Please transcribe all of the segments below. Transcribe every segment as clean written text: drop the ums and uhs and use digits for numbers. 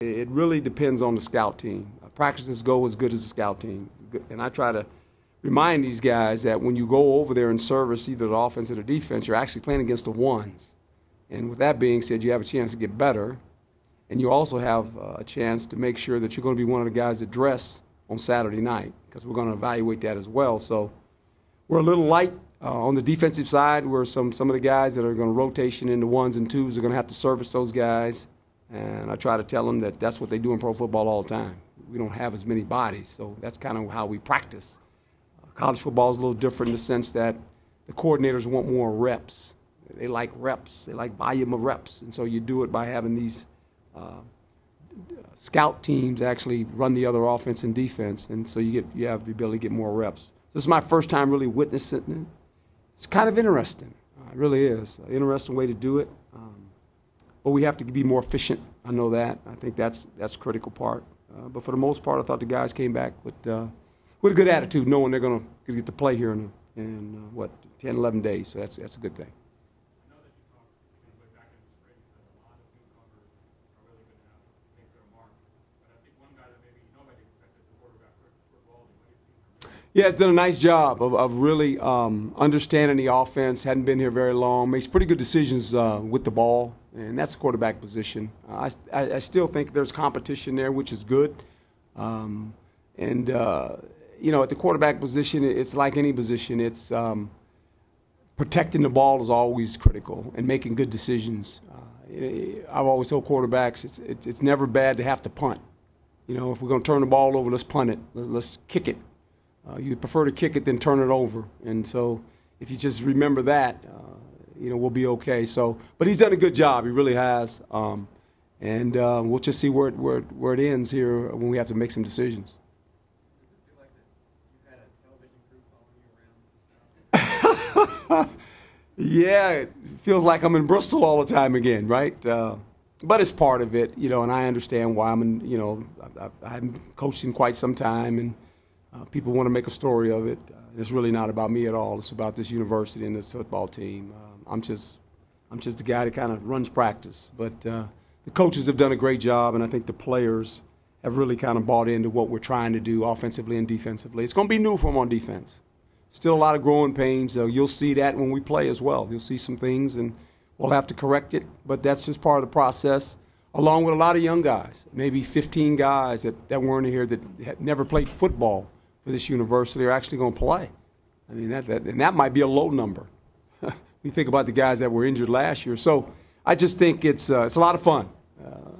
It really depends on the scout team. Practices go as good as the scout team. And I try to remind these guys that when you go over there and service either the offense or the defense, you're actually playing against the ones. And with that being said, you have a chance to get better. And you also have a chance to make sure that you're going to be one of the guys that dress on Saturday night, because we're going to evaluate that as well. So we're a little light on the defensive side, where some of the guys that are going to rotation into ones and twos are going to have to service those guys. And I try to tell them that that's what they do in pro football all the time. We don't have as many bodies, so that's kind of how we practice. College football is a little different in the sense that the coordinators want more reps. They like reps. They like volume of reps. And so you do it by having these scout teams actually run the other offense and defense, and so you have the ability to get more reps. This is my first time really witnessing it. It's kind of interesting. It really is an interesting way to do it. But we have to be more efficient. I know that. I think that's a critical part. But for the most part, I thought the guys came back with a good attitude, knowing they're going to get to play here in what, 10, 11 days. So that's a good thing. Yeah, he's done a nice job of really understanding the offense. Hadn't been here very long. Makes pretty good decisions with the ball, and that's the quarterback position. I still think there's competition there, which is good. You know, at the quarterback position, it's like any position. It's protecting the ball is always critical, and making good decisions. I've always told quarterbacks it's never bad to have to punt. You know, if we're going to turn the ball over, let's punt it. Let's kick it. You prefer to kick it than turn it over, and so if you just remember that, you know, we'll be okay. So, but he's done a good job. He really has, and we'll just see where it ends here when we have to make some decisions. Yeah, it feels like I'm in Bristol all the time again, right? But it's part of it, you know, and I understand why I'm in. You know, I haven't coached in quite some time, and people want to make a story of it. It's really not about me at all. It's about this university and this football team. I'm just the guy that kind of runs practice. But the coaches have done a great job, and I think the players have really kind of bought into what we're trying to do offensively and defensively. It's going to be new for them on defense. Still a lot of growing pains. You'll see that when we play as well. You'll see some things, and we'll have to correct it. But that's just part of the process, along with a lot of young guys, maybe 15 guys that weren't here that had never played football for this university are actually going to play. I mean, that might be a low number. You think about the guys that were injured last year. So I just think it's a lot of fun.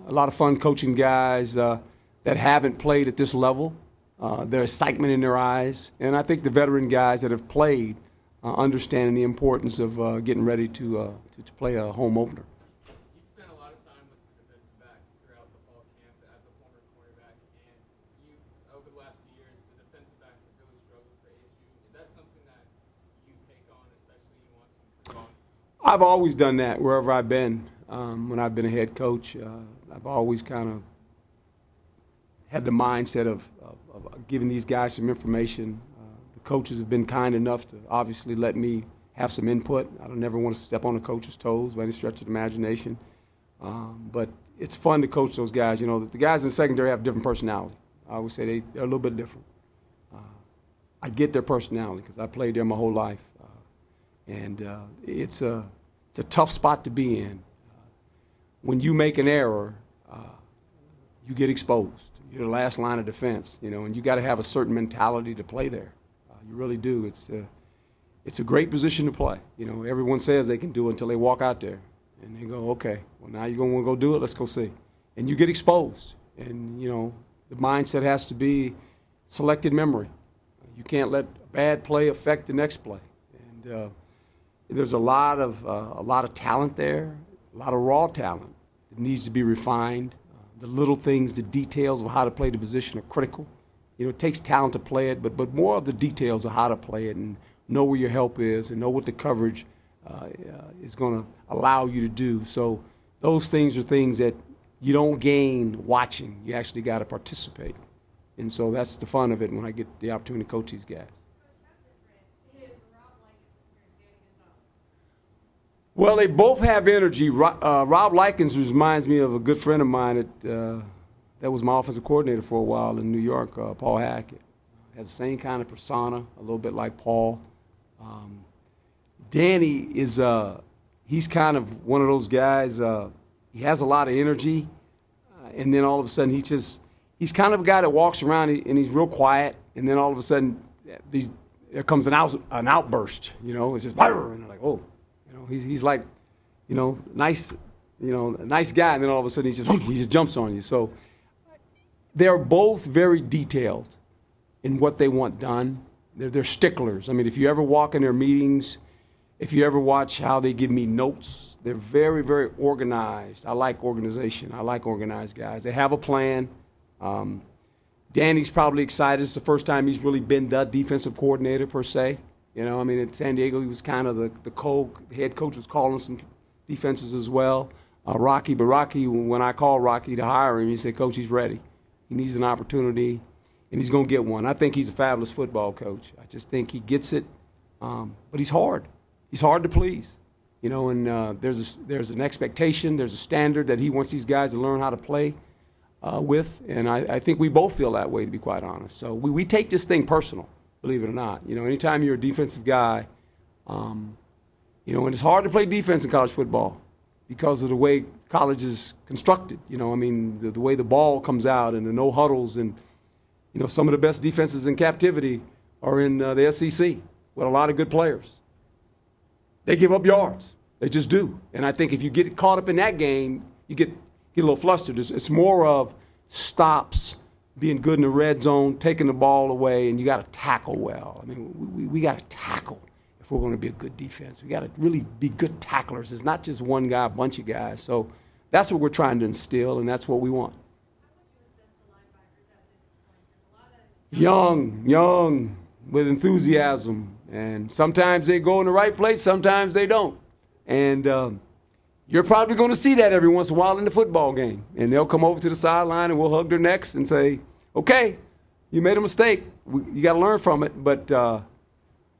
A lot of fun coaching guys that haven't played at this level. There's excitement in their eyes. And I think the veteran guys that have played understanding the importance of getting ready to play a home opener. I've always done that wherever I've been. When I've been a head coach, I've always kind of had the mindset of giving these guys some information. The coaches have been kind enough to obviously let me have some input. I don't never want to step on a coach's toes by any stretch of the imagination. But it's fun to coach those guys. You know, the guys in the secondary have different personality. I always say they're a little bit different. I get their personality because I played there my whole life. And it's a tough spot to be in. When you make an error, you get exposed. You're the last line of defense, you know, and you got to have a certain mentality to play there. You really do. It's a great position to play. You know, everyone says they can do it until they walk out there, and they go, okay, well now you're going to want to go do it. Let's go see. And you get exposed, and you know the mindset has to be selected memory. You can't let a bad play affect the next play. And there's a lot of talent there, a lot of raw talent that needs to be refined. The little things, the details of how to play the position are critical. You know, it takes talent to play it, but more of the details of how to play it and know where your help is and know what the coverage is going to allow you to do. So those things are things that you don't gain watching. You actually got to participate. And so that's the fun of it when I get the opportunity to coach these guys. Well, they both have energy. Rob Likens reminds me of a good friend of mine that was my offensive coordinator for a while in New York, Paul Hackett. Has the same kind of persona, a little bit like Paul. Danny is he's kind of one of those guys. He has a lot of energy, and then all of a sudden he's kind of a guy that walks around and he's real quiet, and then all of a sudden there comes an outburst. It's just and they're like, oh, he's like, nice, a nice guy, and then all of a sudden he just jumps on you. So they're both very detailed in what they want done. They're sticklers. I mean, if you ever walk in their meetings, if you ever watch how they give me notes, they're very, very organized. I like organization. I like organized guys. They have a plan. Danny's probably excited. It's the first time he's really been the defensive coordinator per se. I mean, at San Diego, he was kind of the head coach was calling some defenses as well. Rocky, when I called Rocky to hire him, he said, Coach, he's ready. He needs an opportunity, and he's going to get one. I think he's a fabulous football coach. I just think he gets it, but he's hard. He's hard to please, and there's an expectation, there's a standard that he wants these guys to learn how to play with, and I think we both feel that way, to be quite honest. So we take this thing personal, believe it or not. Anytime you're a defensive guy, and it's hard to play defense in college football because of the way college is constructed. I mean, the way the ball comes out and the no huddles, and some of the best defenses in captivity are in the SEC with a lot of good players. They give up yards. They just do. And I think if you get caught up in that game, you get a little flustered. It's more of stops, being good in the red zone, taking the ball away, and you got to tackle well. I mean, we got to tackle if we're going to be a good defense. We got to really be good tacklers. It's not just one guy, a bunch of guys. So that's what we're trying to instill, and that's what we want. Young, with enthusiasm. And sometimes they go in the right place, sometimes they don't. And you're probably going to see that every once in a while in the football game. And they'll come over to the sideline and we'll hug their necks and say, okay, you made a mistake. You got to learn from it. But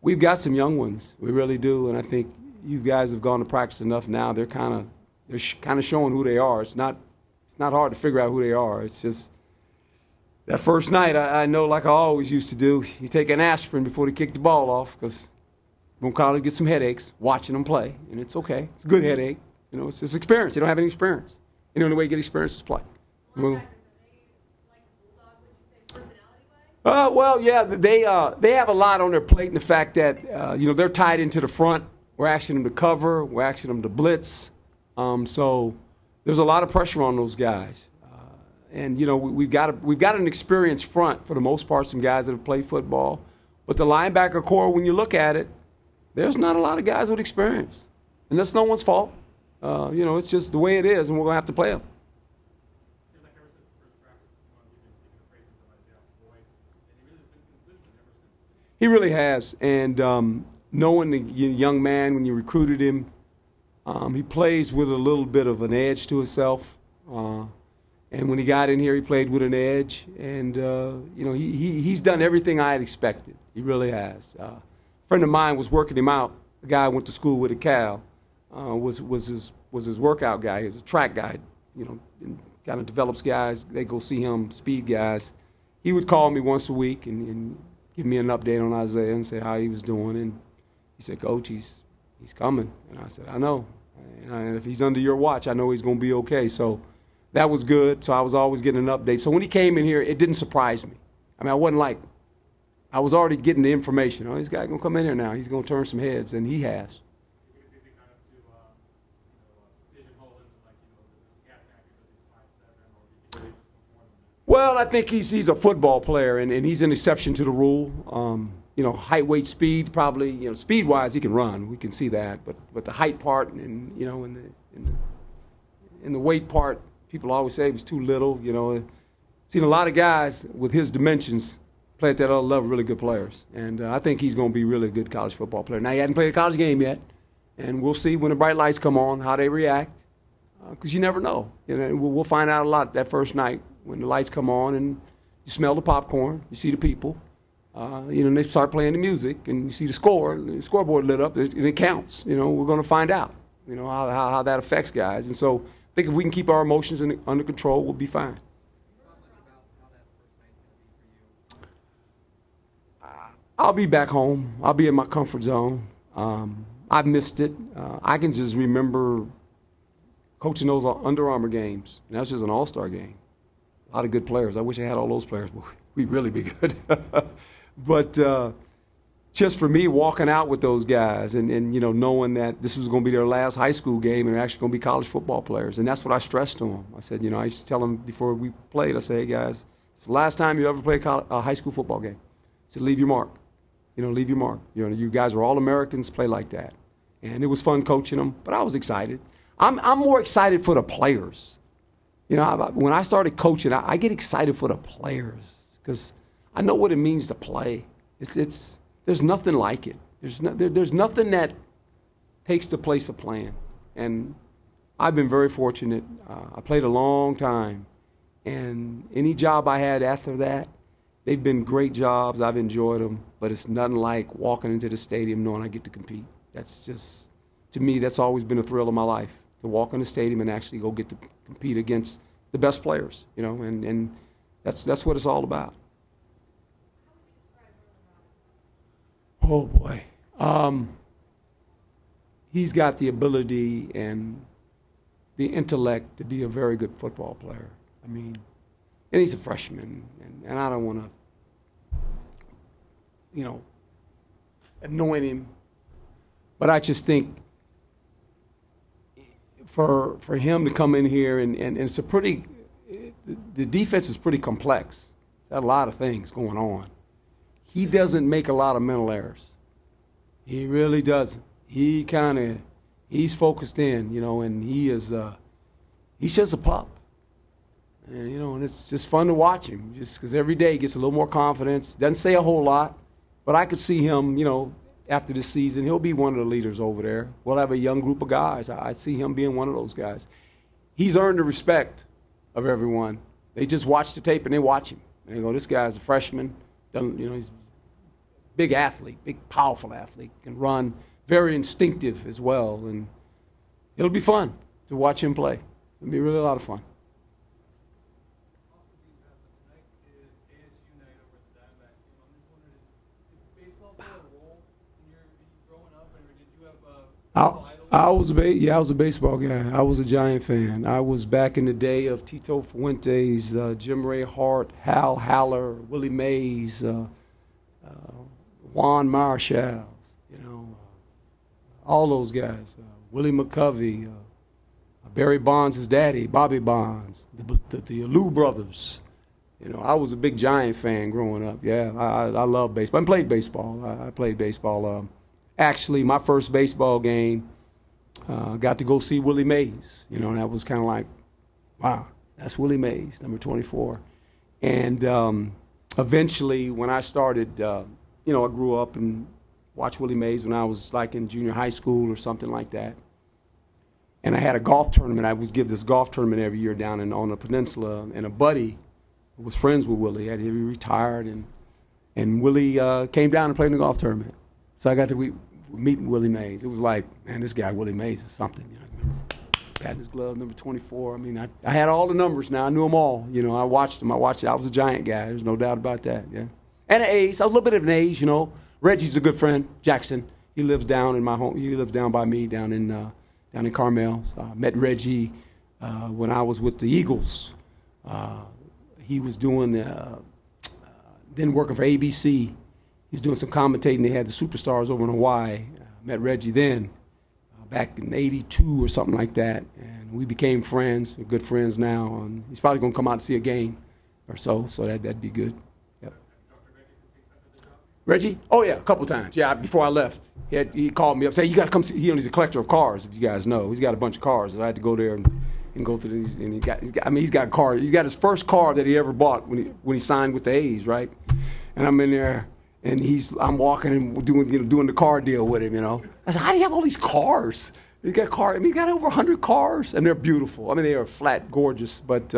we've got some young ones. We really do. And I think you guys have gone to practice enough now. They're kind of showing who they are. It's not hard to figure out who they are. It's just that first night, I know, like I always used to do, you take an aspirin before they kick the ball off, because we'll probably get some headaches watching them play, and it's okay. It's a good headache. It's just experience. They don't have any experience. And the only way you get experience is play. Well, yeah, they have a lot on their plate in the fact that, they're tied into the front. We're asking them to cover. We're asking them to blitz. So there's a lot of pressure on those guys. And, we've got an experienced front for the most part, some guys that have played football. But the linebacker core, when you look at it, there's not a lot of guys with experience. And that's no one's fault. It's just the way it is, and we're going to have to play them. He really has. And knowing the young man when you recruited him, he plays with a little bit of an edge to himself. And when he got in here, he played with an edge. And, he's done everything I had expected. He really has. A friend of mine was working him out. A guy I went to school with at Cal was his workout guy. He's a track guy, kind of develops guys. They go see him, speed guys. He would call me once a week and give me an update on Isaiah and say how he was doing. And he said, Coach, he's coming. And I said, I know. And if he's under your watch, I know he's going to be okay. So that was good. So I was always getting an update. So when he came in here, it didn't surprise me. I mean, I was already getting the information. Oh, this guy's going to come in here now. He's going to turn some heads, and he has. Well, I think he's a football player, and he's an exception to the rule. Height, weight, speed, probably, speed-wise, he can run. We can see that. But the height part and, in the weight part, people always say he was too little. Seen a lot of guys with his dimensions play at that other level, really good players. And I think he's going to be really a good college football player. Now, he hadn't played a college game yet, and we'll see when the bright lights come on how they react, because you never know. We'll find out a lot that first night when the lights come on and you smell the popcorn, you see the people, and they start playing the music, and you see the scoreboard lit up, and it counts. We're going to find out, how that affects guys. And so I think if we can keep our emotions under control, we'll be fine. I'll be back home. I'll be in my comfort zone. I've missed it. I can just remember coaching those Under Armour games. And that was just an all-star game. A lot of good players. I wish I had all those players, but we'd really be good. But just for me, walking out with those guys and you know, knowing that this was going to be their last high school game and they're actually going to be college football players. And that's what I stressed to them. I said, you know, I used to tell them before we played, I said, hey, guys, it's the last time you ever play a high school football game. I said, leave your mark. You know, leave your mark. You know, you guys are all Americans, play like that. And it was fun coaching them, but I was excited. I'm more excited for the players. You know, when I started coaching, I get excited for the players because I know what it means to play. There's nothing like it. There's nothing that takes the place of playing. And I've been very fortunate. I played a long time. And any job I had after that, they've been great jobs. I've enjoyed them. But it's nothing like walking into the stadium knowing I get to compete. That's just, to me, that's always been a thrill of my life, to walk in the stadium and actually go get to compete against the best players, you know, and that's what it's all about. Oh, boy. He's got the ability and the intellect to be a very good football player. I mean, and he's a freshman, and I don't want to, you know, anoint him, but I just think for him to come in here and it's a pretty, the defense is pretty complex. There's a lot of things going on. He doesn't make a lot of mental errors. He really doesn't. He's focused in, you know, and he's just a pup. And, you know, and it's just fun to watch him just because every day he gets a little more confidence. Doesn't say a whole lot, but I could see him, you know, after this season, he'll be one of the leaders over there. We'll have a young group of guys. I see him being one of those guys. He's earned the respect of everyone. They just watch the tape and they watch him. And they go, this guy's a freshman. Doesn't, you know, he's a big athlete, big, powerful athlete, can run, very instinctive as well. And it'll be fun to watch him play. It'll be really a lot of fun. I was a baseball guy. I was a Giant fan. I was back in the day of Tito Fuentes, Jim Ray Hart, Hal Haller, Willie Mays, Juan Marshall, you know, all those guys. Willie McCovey, Barry Bonds' daddy, Bobby Bonds, the Alou brothers. You know, I was a big Giant fan growing up. Yeah, I love baseball. I played baseball. I played baseball. Actually, my first baseball game, got to go see Willie Mays. You know, and that was kind of like, wow, that's Willie Mays, number 24. And eventually, when I started, you know, I grew up and watched Willie Mays when I was like in junior high school or something like that. And I had a golf tournament. I would give this golf tournament every year down on the peninsula. And a buddy who was friends with Willie, he retired, and Willie came down and played in the golf tournament. So I got to meet Willie Mays. It was like, man, this guy Willie Mays is something. You know, I remember patting his glove, number 24. I mean, I had all the numbers now. I knew them all. You know, I watched them. I was a Giant guy. There's no doubt about that. Yeah, and an A's. I was a little bit of an A's. You know, Reggie's a good friend. Jackson. He lives down in my home. He lives down by me down in Carmel. So I met Reggie when I was with the Eagles. He was doing then working for ABC. He was doing some commentating. They had the Superstars over in Hawaii. Met Reggie then, back in '82 or something like that. And we became friends. We're good friends now. And he's probably going to come out and see a game or so that'd be good. Yep. Reggie? Oh, yeah, a couple times. Yeah, before I left. He called me up, said, you got to come see. He's a collector of cars, if you guys know. He's got a bunch of cars. And I had to go there and go through these. And he's got a car. He's got his first car that he ever bought when he signed with the A's, right? And I'm in there. And I'm walking and doing the car deal with him, you know. I said, how do you have all these cars? He's got over 100 cars, and they're beautiful. I mean, they are flat, gorgeous. But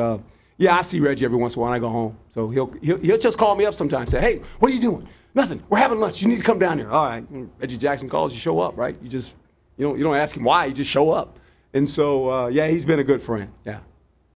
yeah, I see Reggie every once in a while when I go home. So he'll just call me up sometimes, say, hey, what are you doing? Nothing. We're having lunch. You need to come down here. All right. Reggie Jackson calls, you show up, right? You don't ask him why. You just show up. And so yeah, he's been a good friend. Yeah.